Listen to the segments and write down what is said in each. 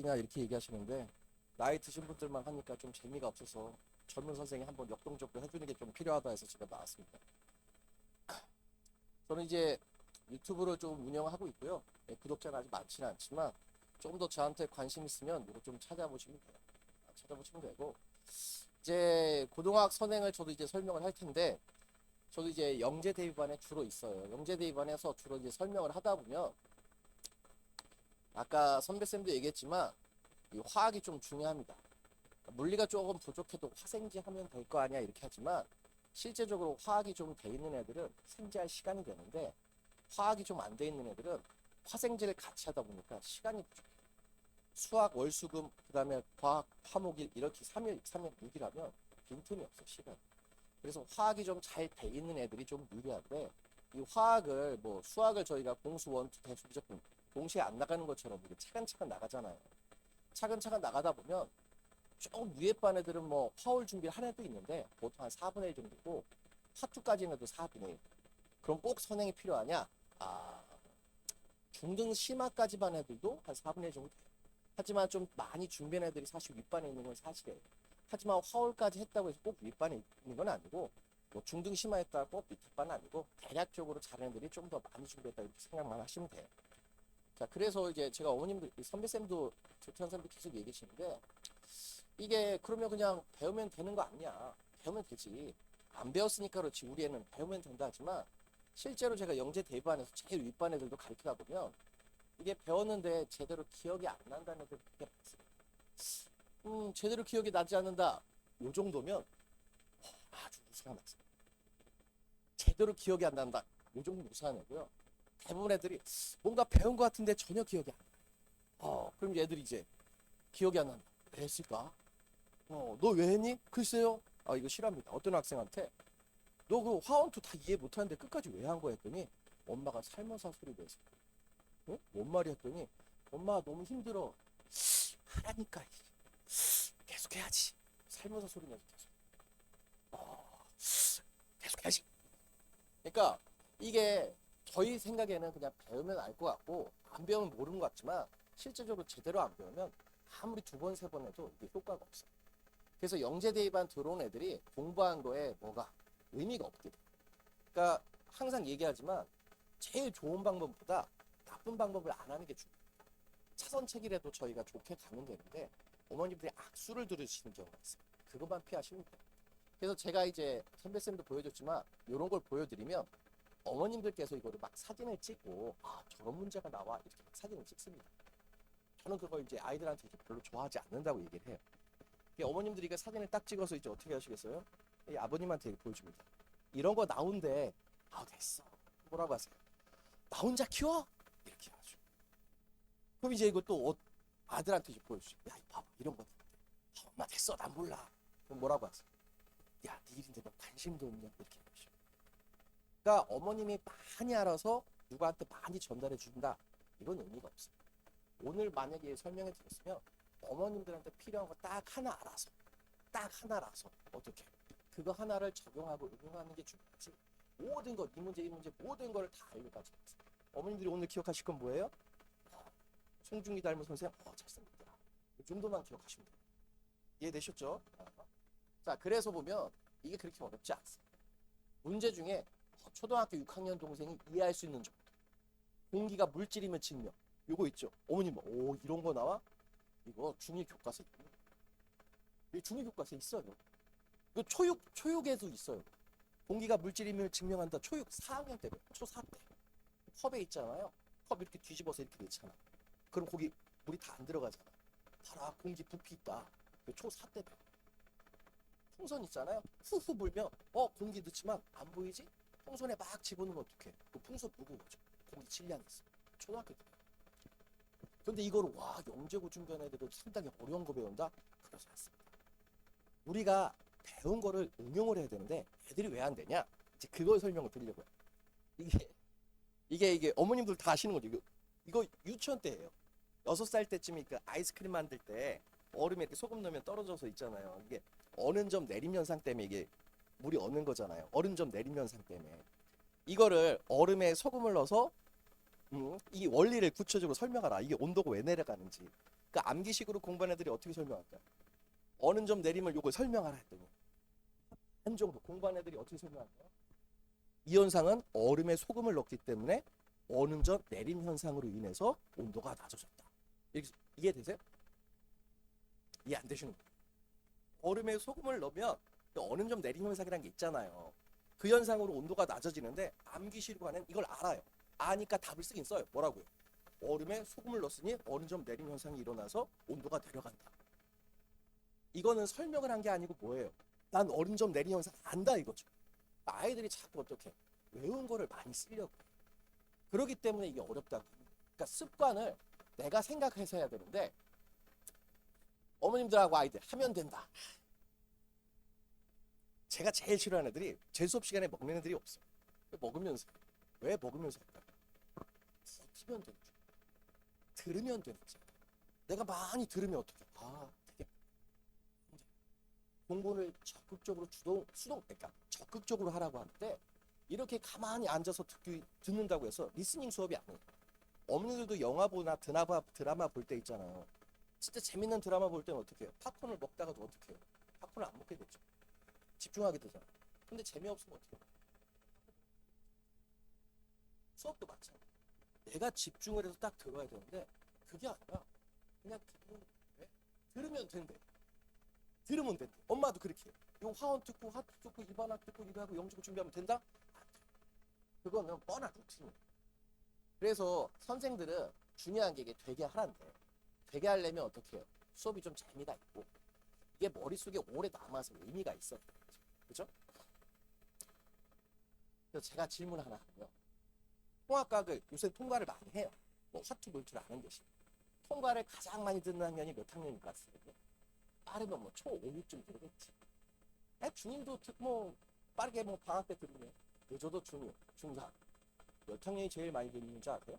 그냥 이렇게 얘기하시는데 나이 드신 분들만 하니까 좀 재미가 없어서 젊은 선생이 한번 역동적으로 해주는 게 좀 필요하다 해서 제가 나왔습니다. 저는 이제 유튜브를 좀 운영하고 있고요. 구독자는 아직 많지는 않지만 조금 더 저한테 관심 있으면 이거 좀 찾아보시면 돼요. 찾아보시면 되고 이제 고등학 선행을 저도 이제 설명을 할 텐데 저도 이제 영재 대비반에 주로 있어요. 영재 대비반에서 주로 이제 설명을 하다 보면 아까 선배쌤도 얘기했지만 이 화학이 좀 중요합니다. 물리가 조금 부족해도 화생지 하면 될 거 아니야 이렇게 하지만 실제적으로 화학이 좀 돼 있는 애들은 생지할 시간이 되는데 화학이 좀 안 돼 있는 애들은 화생지를 같이 하다 보니까 시간이 부족해. 수학, 월수금, 그 다음에 과학, 화목일 이렇게 3일, 3일, 6일 하면 빈틈이 없어 시간. 그래서 화학이 좀 잘 돼 있는 애들이 좀 유리한데 이 화학을 뭐 수학을 저희가 공수, 원투, 대수, 비적분 동시에 안 나가는 것처럼 이게 차근차근 나가잖아요. 차근차근 나가다 보면 조금 위에 반 애들은 뭐 파울 준비를 한 애도 있는데 보통 한 4분의 1 정도고 파투까지는 해도 4분의 1. 그럼 꼭 선행이 필요하냐? 아, 중등 심화까지 반 애들도 한 4분의 1 정도 돼요. 하지만 좀 많이 준비한 애들이 사실 윗반에 있는 건 사실이에요. 하지만 화울까지 했다고 해서 꼭 윗반에 있는 건 아니고 뭐 중등 심화했다고 꼭 밑에 반은 아니고 대략적으로 잘하는 애들이 좀 더 많이 준비했다 이렇게 생각만 하시면 돼요. 자, 그래서 이제 제가 어머님들, 선배쌤도 조태현 선배 계속 얘기하시는데 이게 그러면 그냥 배우면 되는 거 아니냐. 배우면 되지. 안 배웠으니까 그렇지. 우리 애는 배우면 된다 하지만 실제로 제가 영재 대반에서 제일 윗반 애들도 가르치다 보면 이게 배웠는데 제대로 기억이 안 난다는 애들 되게 많습니다. 제대로 기억이 나지 않는다. 요 정도면 아주 무수한 학생. 제대로 기억이 안 난다. 요 정도 무수한 애고요. 대부분 애들이 뭔가 배운 것 같은데 전혀 기억이 안 나. 그럼 얘들이 이제 기억이 안 난다. 왜 했을까? 너 왜 했니? 글쎄요. 이거 싫어합니다. 어떤 학생한테 너 그 화원투 다 이해 못하는데 끝까지 왜 한 거야 했더니 엄마가 살모사 소리 내서 응? 뭔 말이 했더니 엄마 너무 힘들어. 하라니까 계속 해야지. 살모사 소리 내서 계속 해야지. 그러니까 이게 저희 생각에는 그냥 배우면 알 것 같고 안 배우면 모르는 것 같지만 실제적으로 제대로 안 배우면 아무리 두 번, 세 번 해도 이게 효과가 없어요. 그래서 영재 대입반 들어온 애들이 공부한 거에 뭐가 의미가 없게 돼. 그러니까 항상 얘기하지만 제일 좋은 방법보다 나쁜 방법을 안 하는 게 중요해요. 차선책이라도 저희가 좋게 가면 되는데 어머님들이 악수를 들으시는 경우가 있어요. 그것만 피하시면 돼요. 그래서 제가 이제 선배쌤도 보여줬지만 이런 걸 보여드리면 어머님들께서 이거를 막 사진을 찍고 저런 문제가 나와 이렇게 막 사진을 찍습니다. 저는 그걸 이제 아이들한테 이제 별로 좋아하지 않는다고 얘기를 해요. 어머님들이 그 사진을 딱 찍어서 이제 어떻게 하시겠어요? 이 아버님한테 보여줍니다. 이런 거 나온대. 됐어. 뭐라고 하세요? 나 혼자 키워? 이렇게 하죠. 그럼 이제 이거 또 아들한테 이제 보여주죠. 야, 이 봐봐. 이런 거 나온대. 엄마 됐어. 난 몰라. 그럼 뭐라고 하세요? 야, 네 일인데 너 관심도 없냐? 이렇게 하죠. 그러니까 어머님이 많이 알아서 누구한테 많이 전달해 준다. 이건 의미가 없어요. 오늘 만약에 설명해 드렸으면 어머님들한테 필요한 거 딱 하나 알아서 딱 하나라서 어떻게 그거 하나를 적용하고 응용하는 게 중요하지. 모든 것, 이 문제 모든 걸 다 알려가지고 어머님들이 오늘 기억하실 건 뭐예요? 송중기 닮은 선생 잘생겼다. 이 정도만 기억하시면 돼요. 이해되셨죠? 자, 그래서 보면 이게 그렇게 어렵지 않습니다. 문제 중에 초등학교 6학년 동생이 이해할 수 있는 정도, 공기가 물질이면 증명, 요거 있죠. 어머님 이런 거 나와? 이거 중2 교과서에 있습니다. 중2 교과서에 있어요. 그 초육에도 있어요. 공기가 물질임을 증명한다. 초육 4학년 때, 초4 때. 컵에 있잖아요. 컵 이렇게 뒤집어서 이렇게 넣잖아. 그럼 거기 물이 다 안 들어가잖아. 봐라, 공기 부피 있다. 초4 때 배워. 풍선 있잖아요. 후후 불면 공기 넣지만 안 보이지? 풍선에 막 집어넣으면 어떡해? 그 풍선 무거워져. 공기 질량이 있어. 초등학교 때. 근데 이거를 영재고 중견 애들은 상당히 어려운 거 배운다? 그러지 않습니다. 우리가 배운 거를 응용을 해야 되는데 애들이 왜 안 되냐? 이제 그걸 설명을 드리려고요. 이게 어머님들 다 아시는 거죠. 이거 유치원 때예요. 6살 때쯤에 그 아이스크림 만들 때 얼음에 이렇게 소금 넣으면 떨어져서 있잖아요. 이게 어는 점 내림 현상 때문에 이게 물이 어는 거잖아요. 얼음 점 내림 현상 때문에. 이거를 얼음에 소금을 넣어서 이 원리를 구체적으로 설명하라. 이게 온도가 왜 내려가는지. 그 암기식으로 공부한 애들이 어떻게 설명할까요? 어느 점 내림을 요걸 설명하라 했더니 한 정도 공부한 애들이 어떻게 설명할까요? 이 현상은 얼음에 소금을 넣기 때문에 어느 점 내림 현상으로 인해서 온도가 낮아졌다. 이해 되세요? 이해 안 되시는 거예요? 얼음에 소금을 넣으면 어느 점 내림 현상이라는 게 있잖아요. 그 현상으로 온도가 낮아지는데 암기시료관은 이걸 알아요. 아니까 답을 쓰긴 써요. 뭐라고요? 얼음에 소금을 넣었으니 어느 점 내림 현상이 일어나서 온도가 내려간다. 이거는 설명을 한 게 아니고 뭐예요? 난 어느 점 내림 현상 안다 이거죠. 아이들이 자꾸 어떻게 외운 거를 많이 쓰려고 해요. 그렇기 때문에 이게 어렵다고. 그러니까 습관을 내가 생각해서 해야 되는데 어머님들하고 아이들 하면 된다. 제가 제일 싫어하는 애들이 제 수업 시간에 먹는 애들이 없어요. 먹으면서 왜 먹으면서 할까요? 버티면 되는 줄. 들으면 되는 줄. 내가 많이 들으면 어떻게? 되게 공부를 적극적으로 그러니까 적극적으로 하라고 하는데 이렇게 가만히 앉아서 듣는다고 해서 리스닝 수업이 아니에요. 어머니들도 영화 보나 드라마 볼 때 있잖아요. 진짜 재밌는 드라마 볼 때는 어떻게 해요? 팝콘을 먹다가도 어떻게 해요? 팝콘을 안 먹게 되죠. 집중하게 되잖아. 근데 재미없으면 어떻게 해요? 수업도 마찬가지야. 내가 집중을 해서 딱 들어야 되는데 그게 아니라 그냥 들으면 된대. 들으면 된대. 엄마도 그렇게 해요. 요 화원 듣고 하트 듣고 일반학 듣고 이거 하고 영주고 준비하면 된다? 안 돼. 그거는 뻔한 루틴이에요. 그래서 선생들은 중요한 게 이게 되게 하란데 되게 하려면 어떻게 해요? 수업이 좀 재미가 있고 이게 머릿속에 오래 남아서 의미가 있어요. 그죠? 그래서 제가 질문 하나 하고요. 통합각을 요새 통과를 많이 해요. 뭐 화투 볼 줄 아는 대신. 통과를 가장 많이 듣는 학년이 몇 학년일까? 빠르면 뭐 초5쯤 들겠지. 중1도 뭐 빠르게 뭐 방학 때 들으면 늦어도 중2, 중4. 몇 학년이 제일 많이 듣는지 아세요?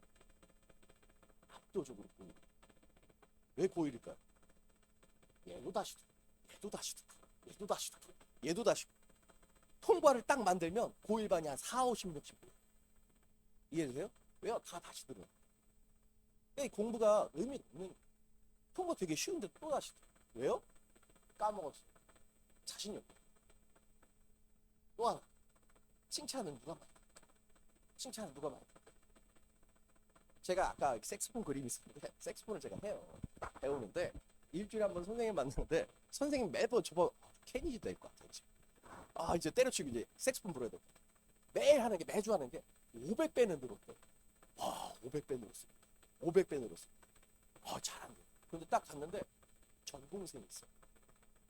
압도적으로 고1. 왜 고1일까요? 얘도 다시 듣고, 얘도 다시 듣고, 얘도 다시 듣고, 얘도 다시 듣고. 통과를 딱 만들면 고1반이 한 4, 50명씩 보여요. 이해되세요? 왜요? 다 다시 들어요. 공부가 의미 없는 통과 되게 쉬운데 또 다시 들어요. 왜요? 까먹었어. 자신이 없고. 또 하나. 칭찬은 누가 많이 할까? 칭찬은 누가 많이 할까? 제가 아까 색소폰 그림이 있었는데 색소폰을 제가 해요. 배우는데 일주일에 한 번 선생님 만나는데 선생님 매번 저번 캐니지 될 것 같아요. 지금. 이제 때려치고 이제 색소폰 불어야 되고 매일 하는 게 매주 하는 게 500배는 늘었대. 500배 늘었어. 500배 늘었어. 잘한대. 근데 딱 갔는데 전공생이 있어.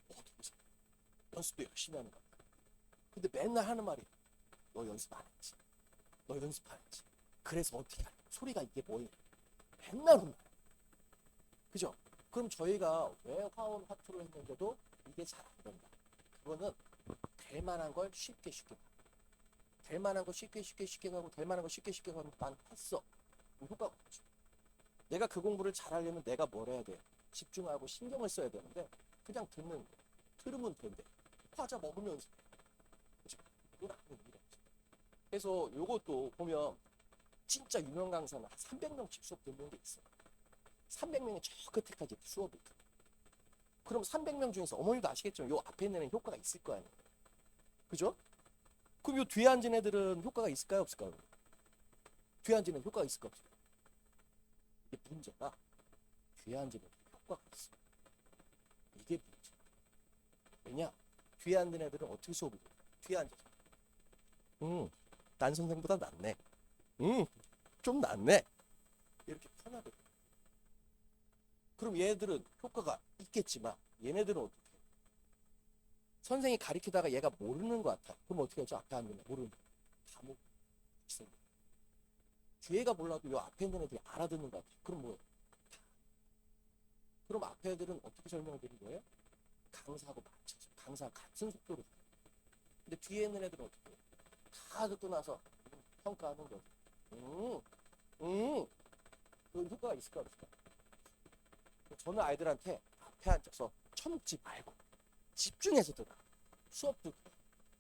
어디서 연습도 열심히 하는 거야. 근데 맨날 하는 말이 너 연습 안 했지. 너 연습 안 했지. 그래서 어떻게 하냐. 소리가 이게 뭐냐. 맨날 혼나. 그죠? 그럼 저희가 왜 화원 화투를 했는데도 이게 잘 안 된다. 그거는 될 만한 걸 쉽게 가고 될 만한 거 쉽게 가고 될 만한 거 쉽게 가면 난 했어. 효과가 없죠. 내가 그 공부를 잘하려면 내가 뭘 해야 돼? 집중하고 신경을 써야 되는데 그냥 듣는 거. 들으면 된대. 과자 먹으면서. 그죠? 그건 아무 의미가 없어. 그래서 요것도 보면 진짜 유명 강사는 한 300명씩 수업 듣는 게 있어. 300명이 저 끝에까지 수업을 듣고. 그럼 300명 중에서 어머니도 아시겠지만 요 앞에 있는 애는 효과가 있을 거 아니에요. 그죠? 그럼 요 뒤에 앉은 애들은 효과가 있을까요? 없을까요? 뒤에 앉은 애는 효과가 있을까? 없을까? 이게 문제가 뒤에 앉은 애들 효과가 있어. 이게 문제. 왜냐? 뒤에 앉은 애들은 어떻게 수업을 들어? 뒤에 앉아서. 딴 선생보다 낫네. 좀 낫네. 이렇게 편하게. 그럼 얘네들은 효과가 있겠지만 얘네들은 어떻게 해? 선생이 가리키다가 얘가 모르는 것 같아. 그럼 어떻게 하죠? 앞에 앉는 애 모르는 거. 다 모르는 거. 뒤에가 몰라도 요 앞에 있는 애들이 알아듣는 것 같아. 그럼 뭐예요? 그럼 앞에 애들은 어떻게 설명을 드린 거예요? 강사하고 맞춰서 강사 같은 속도로. 근데 뒤에 있는 애들은 어떻게 해요? 다 듣고 나서 평가하는 거죠. 그 효과가 있을까 없을까? 저는 아이들한테 앞에 앉아서 처먹지 말고 집중해서 들어. 수업도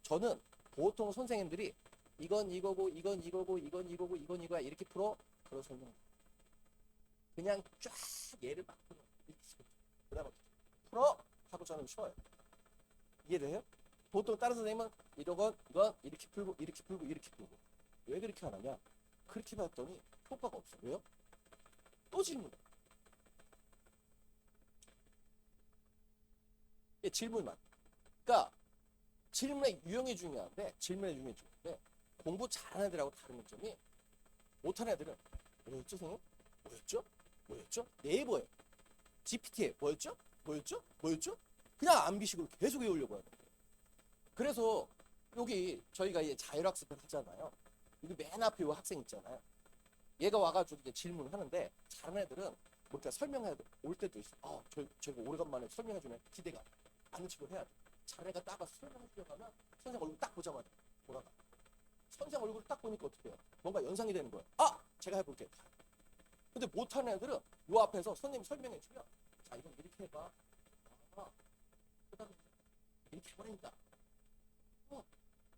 저는 보통 선생님들이 이건 이거고 이건 이거고 이건 이거고 이건 이거야 이렇게 풀어. 그런 설명 그냥 쫙 얘를 막 풀어. 이렇게 풀어 하고 저는 쉬어요. 이해돼요? 보통 다른 선생님은 이건 이렇게 풀고 이렇게 풀고 이렇게 풀고. 왜 그렇게 안 하냐? 그렇게 봤더니 효과가 없어. 왜요? 또 질문. 예, 질문만. 그러니까 질문의 유형이 중요한데 공부 잘하는 애들하고 다른 점이 못하는 애들은 뭐였죠 선생님? 뭐였죠? 네이버에 GPT에 뭐였죠? 그냥 암기식으로 계속 외우려고 하는 거예요. 그래서 여기 저희가 이제 자율학습을 하잖아요. 여기 맨 앞에 요 학생 있잖아요. 얘가 와가지고 이제 질문하는데 잘하는 애들은 뭔가 설명해 올 때도 있어. 저희가 오래간만에 설명해주네. 기대가 아는 척을 해야 돼. 자네가 딱 와서 설명해주려고 하면 선생 얼굴 딱 보자마자 돌아가. 선생 얼굴 딱 보니까 어떻게 해요? 뭔가 연상이 되는 거야. 제가 해볼게. 근데 못하는 애들은 요 앞에서 선생님 설명해주면 자 이건 이렇게 해봐. 그다음에 이렇게 해버리니까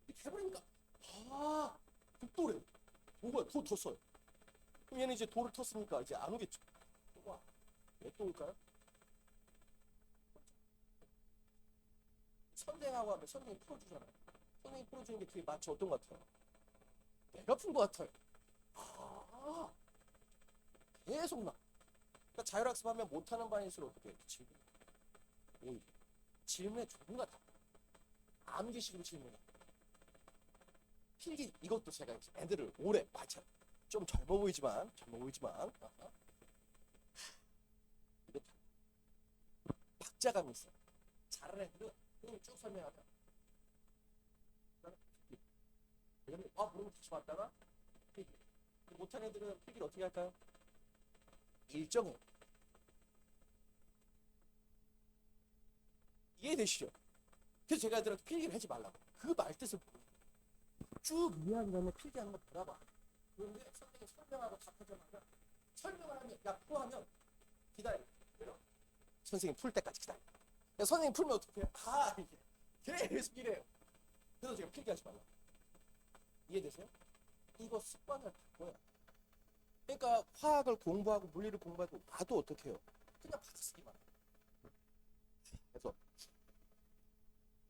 이렇게 해버리니까 독도래. 뭐야 도 텄어요. 그럼 얘는 이제 도를 텄으니까 이제 안 오겠죠. 왜 또 올까요? 선생하고 하면 선생님이 풀어주잖아요. 선생님이 풀어주는 게 뒤에 마치 어떤 것 같아요? 내가 푼 것 같아요. 계속 나. 그러니까 자율학습하면 못하는 반일수록 어떻게 해? 질문의 종류가 다 암기식으로 질문해. 필기 이것도 제가 애들을 오래 마찬 좀 젊어 보이지만 이거 박자감이 있어. 잘하는 애들은 그냥 쭉 설명하면 물론 다시 왔다가 필기. 못하는 애들은 필기를 어떻게 할까요? 일정해. 이해되시죠? 그래서 제가 애들한테 필기를 하지 말라고. 그 말 뜻을 쭉 이해한 다음에 필기하는 거 보라봐. 그런데 선생님이 설명하고 답하자마자 설명을 하면 풀어하면 기다려. 선생님 풀 때까지 기다려. 선생님 풀면 어떻게 해? 이게 계속 이래요. 그래서 제가 필기하지 말라고. 이해되세요? 이거 습관을 바꿔야. 그러니까 화학을 공부하고 물리를 공부하고 나도 어떻게 해요? 그냥 받아쓰기만 해요. 그래서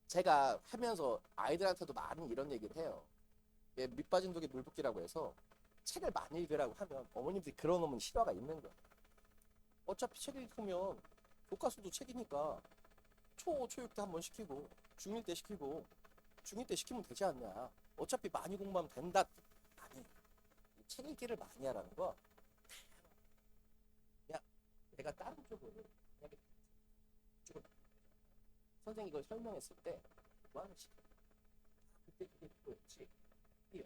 제가 하면서 아이들한테도 많은 이런 얘기를 해요. 밑빠진 독에 물 붓기라고 해서 책을 많이 읽으라고 하면 어머님들이 그런 놈은 실화가 있는 거야. 어차피 책 읽으면 교과서도 책이니까 초육 때 한 번 시키고 중1 때 시키고 중2 때 시키면 되지 않냐. 어차피 많이 공부하면 된다. 아니, 책 읽기를 많이 하라는 거 그냥 내가 다른 쪽으로 선생님이 이걸 설명했을 때 무관을 시켜. 그때 그게 그거였지.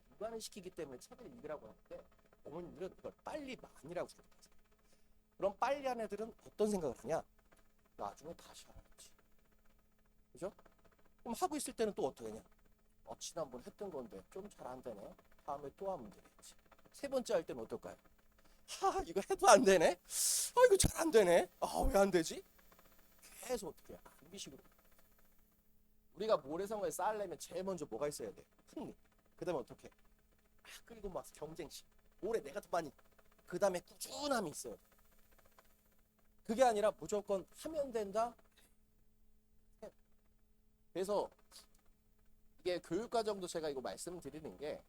무관을 시키기 때문에 책을 읽으라고 하는데 어머님들은 그걸 빨리 많이라고 그러는 거지. 그럼 빨리 한 애들은 어떤 생각을 하냐? 나중에 다시 하겠지. 그죠? 그럼 하고 있을 때는 또 어떻게 하냐? 지난번 했던 건데 좀 잘 안 되네. 다음에 또 하면 되겠지. 세 번째 할 때는 어떨까요? 이거 해도 안 되네. 이거 잘 안 되네. 왜 안 되지? 계속 어떻게 해? 암기식으로. 우리가 모래성을 쌓으려면 제일 먼저 뭐가 있어야 돼? 흥미. 그 다음에 어떻게? 그리고 막 경쟁심. 올해 내가 더 많이. 그 다음에 꾸준함이 있어야 돼. 그게 아니라 무조건 하면 된다. 그래서 이게 교육과정도 제가 이거 말씀드리는 게,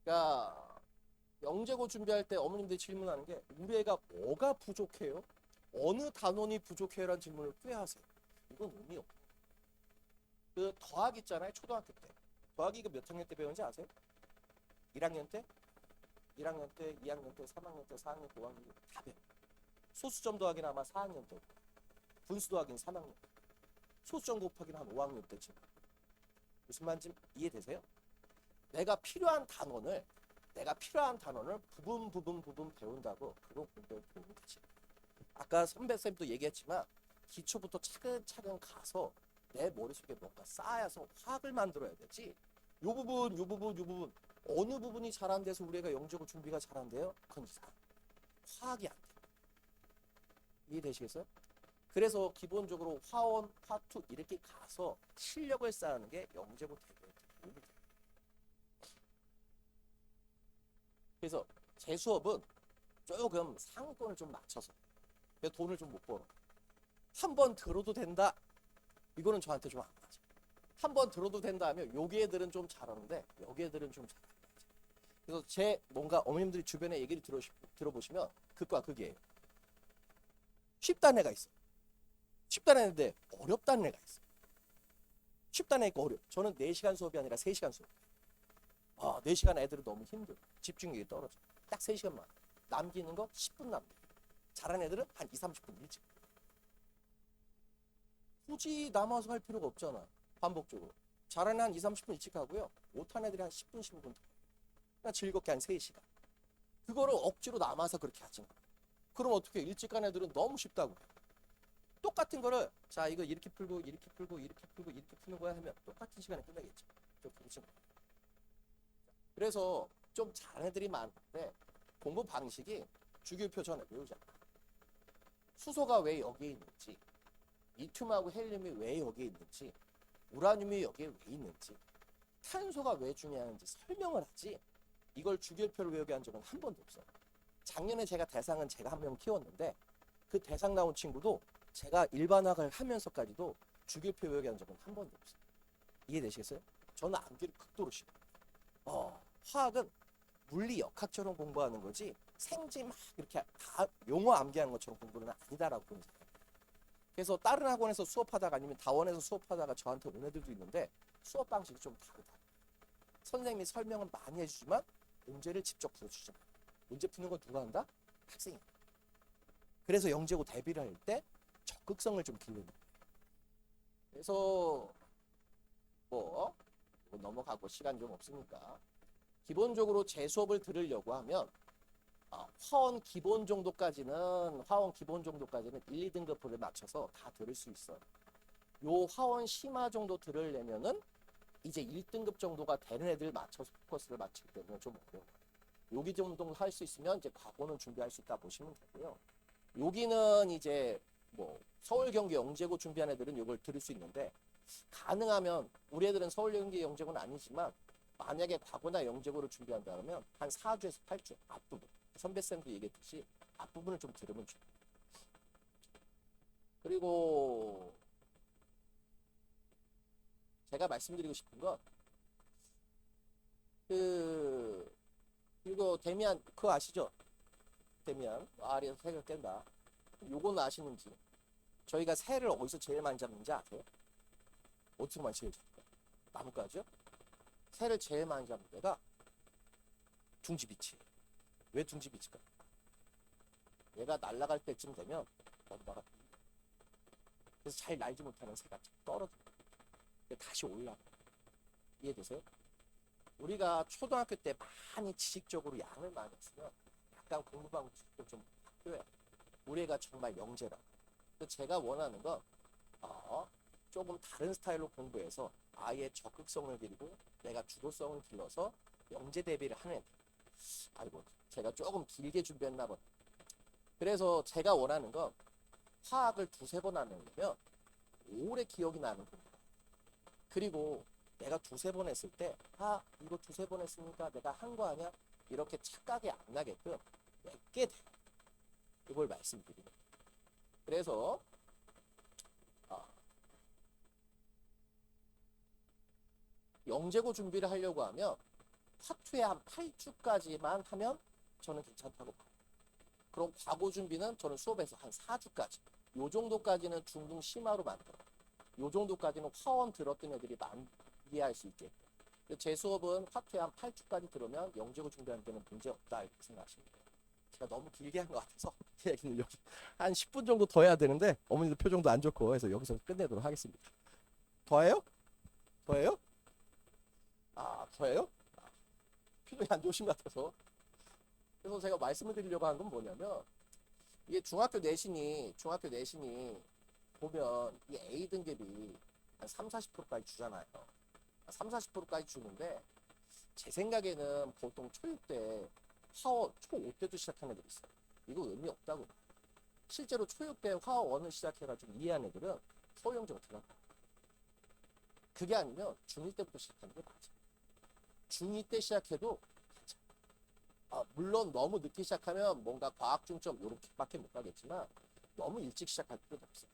그러니까 영재고 준비할 때 어머님들이 질문하는 게 우리 애가 뭐가 부족해요? 어느 단원이 부족해요라는 질문을 꽤 하세요. 이건 의미 없고. 그 더하기 있잖아요. 초등학교 때. 더하기가 몇 학년 때 배우는지 아세요? 1학년 때? 1학년 때, 2학년 때, 3학년 때, 4학년 때, 5학년 때 다 배워. 소수점 더하기는 아마 4학년 때. 분수 더하기는 3학년 때. 소수점 곱하기는 한 5학년 때쯤. 무슨 말인지 이해되세요? 내가 필요한 단원을 부분 배운다고 그거 공부에 도움이 되지. 아까 선배쌤도 얘기했지만 기초부터 차근차근 가서 내 머릿속에 뭔가 쌓아서 화학을 만들어야 되지. 요 부분 어느 부분이 잘 안 돼서 우리가 영재고 준비가 잘 안 돼요? 그건 이상. 화학이 안 돼. 이해되시겠어요? 그래서 기본적으로 화원, 화투 이렇게 가서 실력을 쌓는 게 영재고 대교에 도움이 돼요. 그래서 제 수업은 조금 상권을 좀 맞춰서 돈을 좀 못 벌어. 한 번 들어도 된다. 이거는 저한테 좀 안 맞아. 한 번 들어도 된다 하면 여기 애들은 좀 잘하는데 여기 애들은 좀 잘 안 맞아. 그래서 제 뭔가 어머님들이 주변에 얘기를 들어보시면 극과 극이에요. 쉽다는 애가 있어. 쉽다는 애인데 어렵다는 애가 있어. 쉽다는 애가 어려워. 저는 4시간 수업이 아니라 3시간 수업. 4시간 애들은 너무 힘들어. 집중력이 떨어져. 딱 3시간만. 남기는 거 10분 남겨. 잘하는 애들은 한 2, 30분 일찍. 굳이 남아서 할 필요가 없잖아. 반복적으로. 잘하는 한 2, 30분 일찍 하고요. 못하는 애들이 한 10분, 15분 더. 그냥 즐겁게 한 3시간. 그거를 억지로 남아서 그렇게 하지 마. 그럼 어떻게 일찍 간 애들은 너무 쉽다고. 똑같은 거를 자 이거 이렇게 풀고 이렇게 풀고 이렇게 풀고 이렇게 푸는 거야 하면 똑같은 시간에 끝나겠죠. 좀 그렇지. 그래서 좀 잘하는 애들이 많은데 공부 방식이 주기율표 전에 외우잖아. 수소가 왜 여기에 있는지, 리튬하고 헬륨이 왜 여기에 있는지, 우라늄이 여기에 왜 있는지, 탄소가 왜 중요한지 설명을 하지. 이걸 주기율표를 외우게 한 적은 한 번도 없어요. 작년에 제가 대상은 제가 한 명 키웠는데 그 대상 나온 친구도 제가 일반학을 하면서까지도 주기율표 외우게 한 적은 한 번도 없어요. 이해되시겠어요? 저는 암기를 극도로 싫어요. 화학은 물리 역학처럼 공부하는 거지 생지 막 이렇게 다 용어 암기하는 것처럼 공부는 아니다라고 보는 거예요. 그래서 다른 학원에서 수업하다가 아니면 다원에서 수업하다가 저한테 온 애들도 있는데 수업 방식이 좀 다르다. 선생님이 설명은 많이 해주지만 문제를 직접 풀어주잖아요. 문제 푸는 건 누가 한다? 학생이. 그래서 영재고 대비를 할 때 적극성을 좀 기르는 거예요. 그래서 뭐 넘어가고 시간 좀 없으니까 기본적으로 제 수업을 들으려고 하면 화원 기본 정도까지는 1, 2등급을 맞춰서 다 들을 수 있어요. 요 화원 심화 정도 들으려면은 이제 1등급 정도가 되는 애들 맞춰서 포커스를 맞추기 때문에 좀 어려워요. 여기 정도 할 수 있으면 이제 과거는 준비할 수 있다 보시면 되고요. 여기는 이제 뭐 서울 경기 영재고 준비한 애들은 이걸 들을 수 있는데 가능하면 우리 애들은 서울 경기 영재고는 아니지만 만약에 과거나 영재고를 준비한다면 한 4주에서 8주 앞부분 선배쌤도 얘기했듯이 앞부분을 좀 들으면 좋아요. 그리고 제가 말씀드리고 싶은 건 이거 데미안 그거 아시죠? 데미안 아리에서 새를 깬다. 요거는 아시는지? 저희가 새를 어디서 제일 많이 잡는지 아세요? 어디서 많이 제일 잡을까요? 나뭇가지요? 새를 제일 많이 잡는 데가 둥지비치예요. 왜 둥지비치일까? 얘가 날아갈 때쯤 되면 엄마가 그래서 잘 날지 못하는 새가 떨어져요. 다시 올라가. 이해되세요? 우리가 초등학교 때 많이 지식적으로 양을 많이 했으면 약간 공부 방식도 좀 바뀌어요. 우리 애가 정말 영재라. 제가 원하는 건 조금 다른 스타일로 공부해서 아예 적극성을 기르고 내가 주도성을 길러서 영재 대비를 하는 애들. 아이고 제가 조금 길게 준비했나 보네. 그래서 제가 원하는 건 화학을 2-3번 하려면 오래 기억이 나는 겁니다. 그리고 내가 2-3번 했을 때 이거 2-3번 했으니까 내가 한 거 아니야? 이렇게 착각이 안 나게끔 맺게 돼요. 이걸 말씀드리는 거예요. 그래서 영재고 준비를 하려고 하면 파투에 한 8주까지만 하면 저는 괜찮다고 봐요. 그럼 과거 준비는 저는 수업에서 한 4주까지 요 정도까지는 중등 심화로 만들어요. 요 정도까지는 화원 들었던 애들이 이해할 수 있게. 제 수업은 파트에 한 8주까지 들으면 영재고 준비하는 데는 문제 없다 이렇게 생각하시면 돼요. 제가 너무 길게 한 것 같아서 얘기는 여기 한 10분 정도 더 해야 되는데 어머니도 표정도 안 좋고 해서 여기서 끝내도록 하겠습니다. 더해요? 더해요? 더해요? 표정이 안 좋으신 것 같아서. 그래서 제가 말씀을 드리려고 한 건 뭐냐면 이게 중학교 내신이 보면 이 A 등급이 한 30-40%까지 주잖아요. 30-40%까지 주는데 제 생각에는 보통 초6 때 화원 초5 때도 시작하는 애들이 있어요. 이거 의미 없다고. 실제로 초6 때 화원을 시작해가지고 이해한 애들은 서울영재가 들어간다. 그게 아니면 중2 때부터 시작하는 게 맞아. 중2 때 시작해도 괜찮아. 물론 너무 늦게 시작하면 뭔가 과학 중점 요렇게밖에 못 가겠지만 너무 일찍 시작할 필요도 없어요.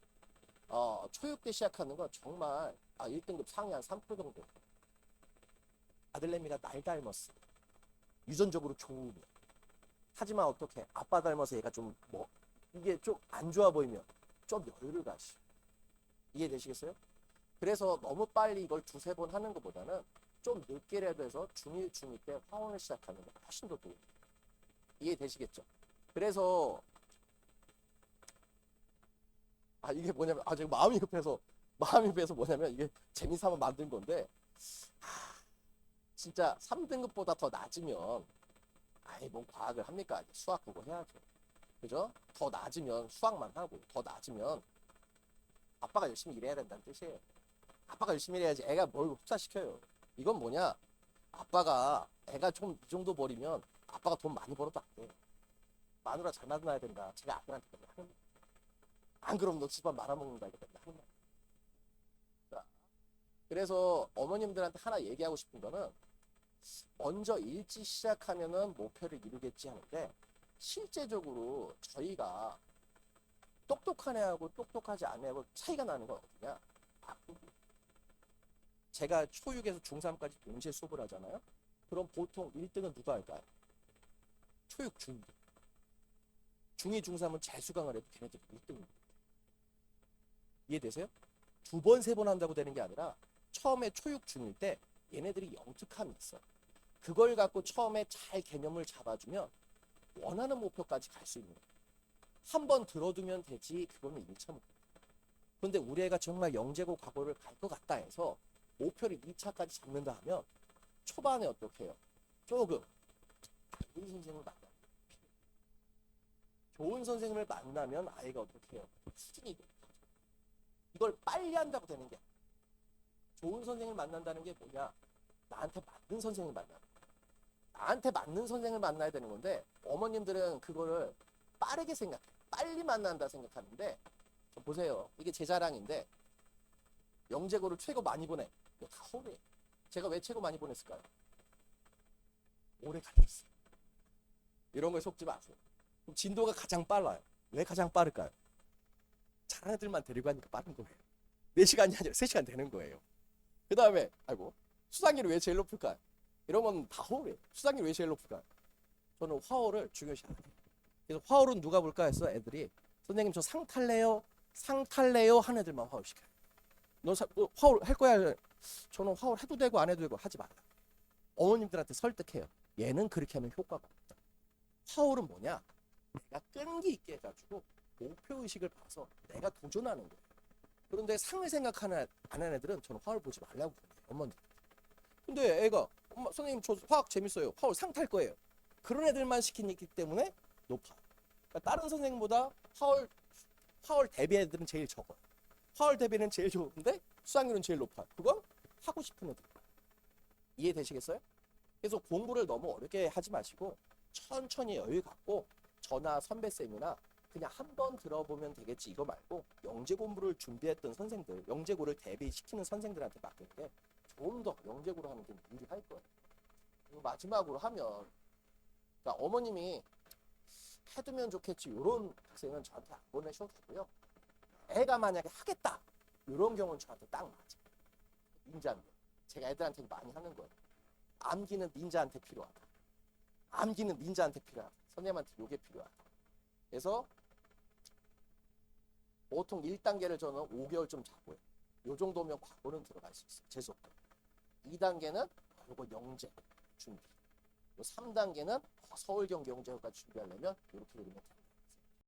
초육 때 시작하는 건 정말 1등급 상위 한 3% 정도. 아들내미가 날 닮았어. 유전적으로 좋으면. 하지만 어떻게 아빠 닮아서 얘가 좀 뭐 이게 좀 안 좋아 보이면 좀 여유를 가시. 이해되시겠어요? 그래서 너무 빨리 이걸 두세 번 하는 것보다는 좀 늦게라도 해서 중1, 중2 때 화원을 시작하는 게 훨씬 더 도움이 돼요. 이해되시겠죠? 그래서 이게 뭐냐면 제가 마음이 급해서 뭐냐면 이게 재미삼아 만든 건데 진짜 3등급보다 더 낮으면 뭔 과학을 합니까? 수학 그거 해야죠. 그죠? 더 낮으면 수학만 하고 더 낮으면 아빠가 열심히 일해야 된다는 뜻이에요. 아빠가 열심히 일해야지 애가 뭘 흡사시켜요. 이건 뭐냐? 아빠가 애가 좀 이 정도 버리면 아빠가 돈 많이 벌어도 안 돼. 마누라 잘 만나야 된다. 제가 아들한테 맨날 하는 말. 안 그러면 너 집안 말아먹는다. 이거 맨날 하는 말. 자, 그래서 어머님들한테 하나 얘기하고 싶은 거는 먼저 일찍 시작하면은 목표를 이루겠지 하는데 실제적으로 저희가 똑똑한 애하고 똑똑하지 않은 애하고 차이가 나는 건 어디냐? 제가 초6에서 중3까지 동시에 수업을 하잖아요. 그럼 보통 1등은 누가 할까요? 초6, 중2. 중2, 중3은 재수강을 해도 걔네들 1등입니다. 이해되세요? 두 번, 세 번 한다고 되는 게 아니라 처음에 초6, 중1 때 얘네들이 영특함이 있어. 그걸 갖고 처음에 잘 개념을 잡아주면 원하는 목표까지 갈 수 있는 거예요. 한 번 들어두면 되지 그거는 1차 목표. 근데 우리 애가 정말 영재고 과거를 갈 것 같다 해서 목표를 2차까지 잡는다 하면 초반에 어떻게 해요? 조금 좋은 선생님을 만나요. 좋은 선생님을 만나면 아이가 어떻게 해요? 수준이 높아져. 이걸 빨리 한다고 되는 게 아니야. 좋은 선생님을 만난다는 게 뭐냐? 나한테 맞는 선생님을 만나는 거야. 나한테 맞는 선생님을 만나야 되는 건데 어머님들은 그거를 빠르게 생각해. 빨리 만난다 생각하는데 보세요. 이게 제 자랑인데 영재고를 최고 많이 보내. 이거 다 허구예요. 제가 왜 최고 많이 보냈을까요? 오래 가르쳤어요. 이런 거에 속지 마세요. 그럼 진도가 가장 빨라요. 왜 가장 빠를까요? 잘하는 애들만 데리고 가니까 빠른 거예요. 4시간이 아니라 3시간 되는 거예요. 그 다음에 수상률이 왜 제일 높을까요? 이런 건 다 허구예요. 수상률이 왜 제일 높을까요? 저는 화호를 중요시 안 해요. 그래서 화호는 누가 볼까 해서 애들이 선생님 저 상 탈래요? 상 탈래요? 한 애들만 화호 시켜요. 너 화호 할 거야? 저는 화호 해도 되고 안 해도 되고 하지 말라. 어머님들한테 설득해요. 얘는 그렇게 하면 효과가 없다. 화호는 뭐냐? 내가 끈기 있게 해가지고 목표의식을 봐서 내가 도전하는 거예요. 그런데 상을 생각하는 안 하는 애들은 저는 화호를 보지 말라고 그래요. 어머니. 근데 애가 엄마 선생님 저 화학 재밌어요. 화호 상 탈 거예요. 그런 애들만 시키기 때문에 높아. 그러니까 다른 선생님보다 화월 대비 애들은 제일 적어요. 화월 대비는 제일 좋은데 수상률은 제일 높아요. 그건 하고 싶은 애들. 이해되시겠어요? 그래서 공부를 너무 어렵게 하지 마시고 천천히 여유 갖고 저나 선배쌤이나 그냥 한 번 들어보면 되겠지 이거 말고 영재 공부를 준비했던 선생들, 영재고를 대비시키는 선생들한테 맡길 때 좀 더 영재고를 하는 게 유리할 거예요. 그리고 마지막으로 하면 그러니까 어머님이 해두면 좋겠지 이런 학생은 저한테 안 보내셔도 되고요. 애가 만약에 하겠다 이런 경우는 저한테 딱 맞아. 닌자인데 제가 애들한테 많이 하는 거예요. 암기는 닌자한테 필요하다. 암기는 닌자한테 필요하다. 선생님한테 요게 필요하다. 그래서 보통 1단계를 저는 5개월쯤 잡고요. 요 정도면 과거는 들어갈 수 있어요. 재수없고. 2단계는 요거 영재 준비. 3단계는 서울 경기 영재까지 준비하려면 이렇게 그리면 돼요.